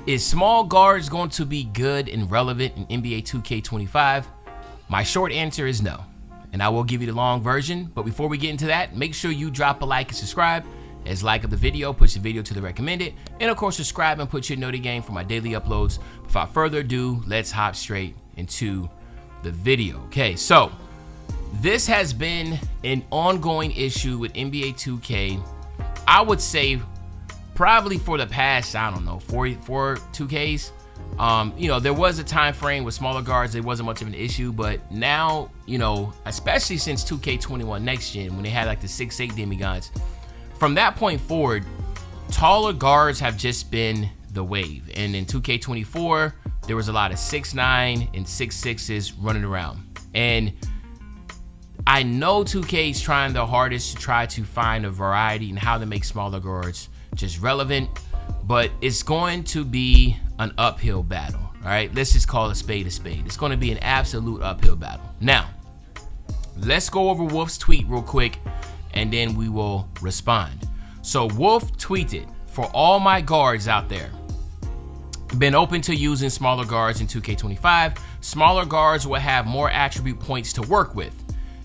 Is small guards going to be good and relevant in NBA 2K25? My short answer is no. And I will give you the long version. But before we get into that, make sure you drop a like and subscribe. As like of the video, push the video to the recommended. And of course, subscribe and put your note game for my daily uploads. Without further ado, let's hop straight into the video. Okay, so this has been an ongoing issue with NBA 2K. I would say probably for the past, I don't know, 44 2Ks. You know, there was a time frame with smaller guards, there wasn't much of an issue, but now, you know, especially since 2K21 Next Gen, when they had like the 6'8" demigods, from that point forward, taller guards have just been the wave. And in 2K24, there was a lot of 6'9" and 6'6s running around. And I know 2K is trying their hardest to try to find a variety in how to make smaller guards just relevant, but it's going to be an uphill battle. All right, let's just call a spade a spade. It's going to be an absolute uphill battle. Now, let's go over Wolf's tweet real quick, and then we will respond. So Wolf tweeted, "For all my guards out there, been open to using smaller guards in 2K25. Smaller guards will have more attribute points to work with.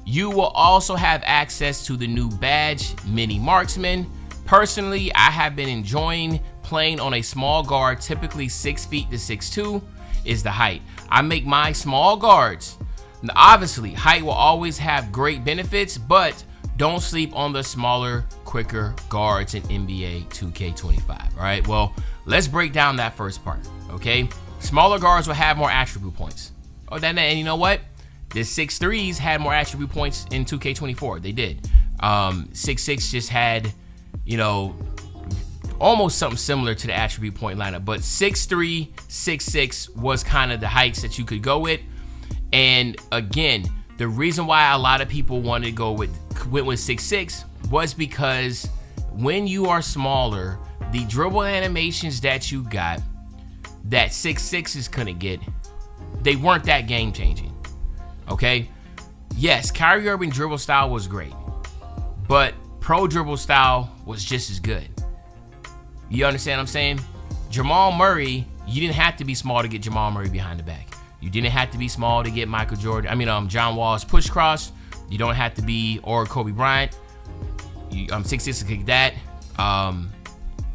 You will also have access to the new badge, Mini Marksman. Personally, I have been enjoying playing on a small guard, typically 6 feet to 6'2" is the height. I make my small guards. Now, obviously, height will always have great benefits, but don't sleep on the smaller, quicker guards in NBA 2K25. All right, well, let's break down that first part, okay? Smaller guards will have more attribute points. Oh, and you know what? The 6'3s had more attribute points in 2K24. They did. 6'6 just had, you know, almost something similar to the attribute point lineup, but 6'3", 6'6 was kind of the heights that you could go with. And again, the reason why a lot of people wanted to go with 6'6 was because when you are smaller, the dribble animations that you got that 6'6s couldn't get, they weren't that game changing. Okay, yes, Kyrie Irving dribble style was great, but pro dribble style was just as good. You understand what I'm saying? Jamal Murray, you didn't have to be small to get Jamal Murray behind the back. You didn't have to be small to get John Wall's push cross. You don't have to be, or Kobe Bryant. 6'6" to kick that.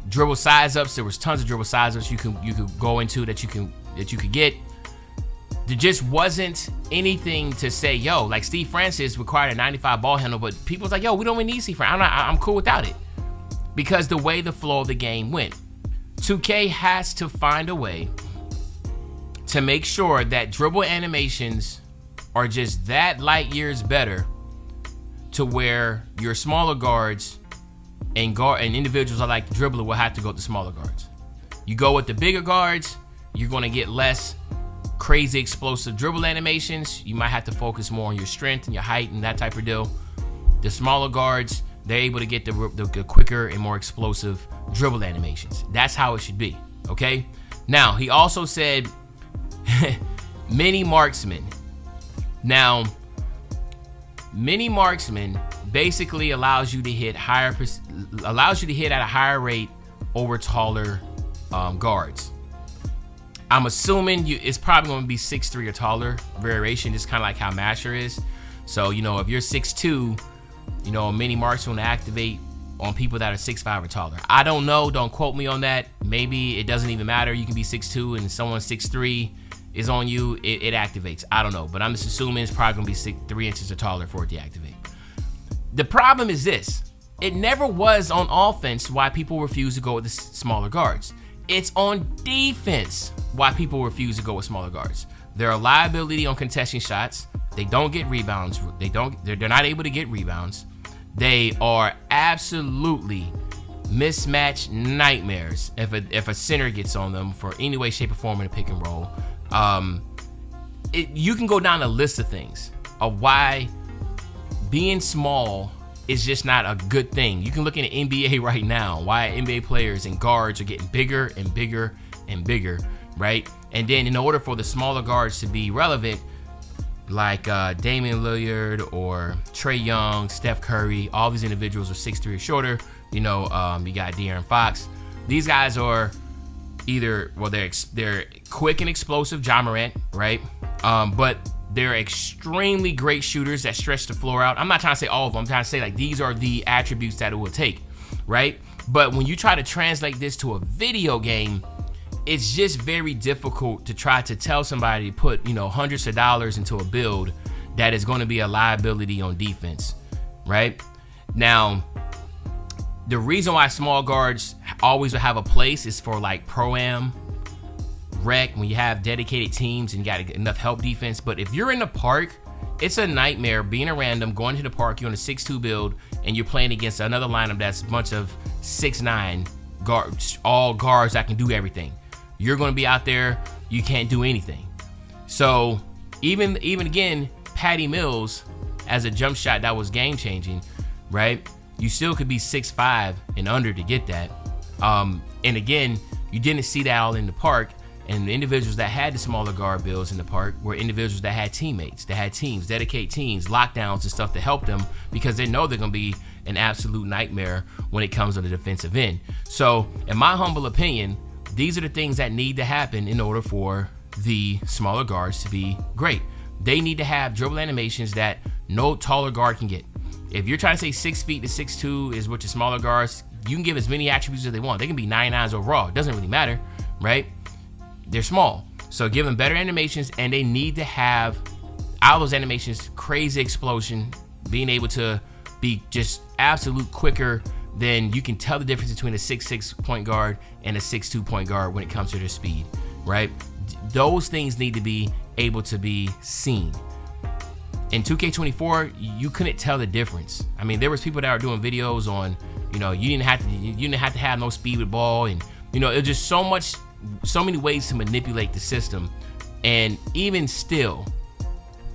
Dribble size ups. There was tons of dribble size ups you could go into that you could get. There just wasn't anything to say, yo, like Steve Francis required a 95 ball handle, but people was like, yo, we don't really need Steve Francis. I'm cool without it. Because the way the flow of the game went. 2K has to find a way to make sure that dribble animations are just that light years better to where your smaller guards and individuals that like the dribbler will have to go with the smaller guards. You go with the bigger guards, you're going to get less crazy explosive dribble animations. You might have to focus more on your strength and your height and that type of deal. The smaller guards, they're able to get the quicker and more explosive dribble animations. That's how it should be, okay? Now, he also said Mini Marksman. Now, Mini Marksman basically allows you to hit at a higher rate over taller guards. I'm assuming it's probably going to be 6'3" or taller variation, just kind of like how Masher is. So, you know, if you're 6'2", you know, a Mini Marksman will activate on people that are 6'5" or taller. I don't know. Don't quote me on that. Maybe it doesn't even matter. You can be 6'2" and someone 6'3" is on you. It activates. I don't know. But I'm just assuming it's probably going to be 3 inches or taller for it to activate. The problem is this. It never was on offense why people refuse to go with the smaller guards. It's on defense why people refuse to go with smaller guards. They're a liability on contesting shots. They don't get rebounds. They're not able to get rebounds. They are absolutely mismatch nightmares if a center gets on them for any way, shape, or form in a pick and roll. You can go down a list of things of why being small is just not a good thing. You can look in the NBA right now, why NBA players and guards are getting bigger and bigger and bigger, right? And then in order for the smaller guards to be relevant, like Damian Lillard or Trae Young, Steph Curry, all these individuals are 6'3" or shorter. You know, you got De'Aaron Fox. These guys are either, well, they're quick and explosive, Ja Morant, right? But they're extremely great shooters that stretch the floor out. I'm not trying to say all of them. I'm trying to say like these are the attributes that it will take, right? But when you try to translate this to a video game, it's just very difficult to try to tell somebody to put, you know, hundreds of dollars into a build that is going to be a liability on defense, right? Now, the reason why small guards always will have a place is for like pro-am, rec, when you have dedicated teams and you got enough help defense. But if you're in the park, it's a nightmare being a random, going to the park, you're on a 6'2" build, and you're playing against another lineup that's a bunch of 6'9" guards, all guards that can do everything. You're going to be out there, you can't do anything. So even again, Patty Mills as a jump shot that was game changing, right? You still could be 6'5" and under to get that. And again, you didn't see that all in the park. And the individuals that had the smaller guard builds in the park were individuals that had teammates, that had teams, dedicated teams, lockdowns and stuff to help them, because they know they're going to be an absolute nightmare when it comes to the defensive end. So in my humble opinion, these are the things that need to happen in order for the smaller guards to be great. They need to have dribble animations that no taller guard can get. If you're trying to say 6 feet to 6'2" is what your smaller guards, you can give as many attributes as they want. They can be 99s overall. It doesn't really matter, right? They're small. So give them better animations, and they need to have out of those animations crazy explosion, being able to be just absolute quicker than you can tell the difference between a 6'6" point guard and a 6'2" point guard when it comes to their speed, right? Those things need to be able to be seen. In 2K24, you couldn't tell the difference. I mean, there was people that were doing videos on, you know, you didn't have to have no speed with ball, and you know, it was just so many ways to manipulate the system. And even still,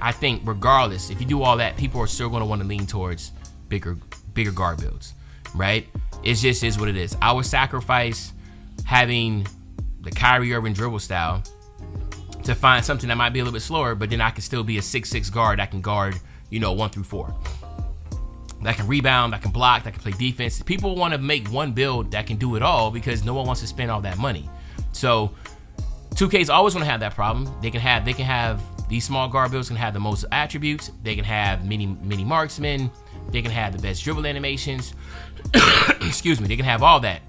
I think regardless, if you do all that, people are still going to want to lean towards bigger guard builds, right? It just is what it is. I would sacrifice having the Kyrie Irving dribble style to find something that might be a little bit slower, but then I can still be a 6'6" guard that can guard, you know, 1 through 4. That can rebound, that can block, that can play defense. People want to make one build that can do it all because no one wants to spend all that money. So 2K's always going to have that problem. They can have these small guard builds can have the most attributes. They can have mini marksmen. They can have the best dribble animations. Excuse me. They can have all that.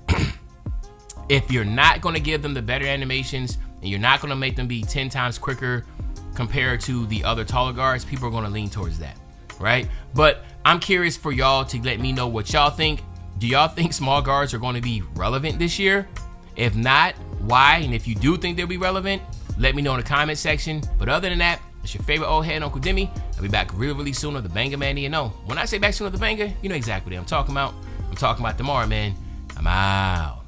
If you're not going to give them the better animations and you're not going to make them be 10 times quicker compared to the other taller guards, people are going to lean towards that, right? But I'm curious for y'all to let me know what y'all think. Do y'all think small guards are going to be relevant this year? If not, why? And if you do think they'll be relevant, let me know in the comment section. But other than that, it's your favorite old head, Uncle Demi. I'll be back really soon with the banger, man. You know, when I say back soon with the banger, you know exactly what I'm talking about. I'm talking about tomorrow, man. I'm out.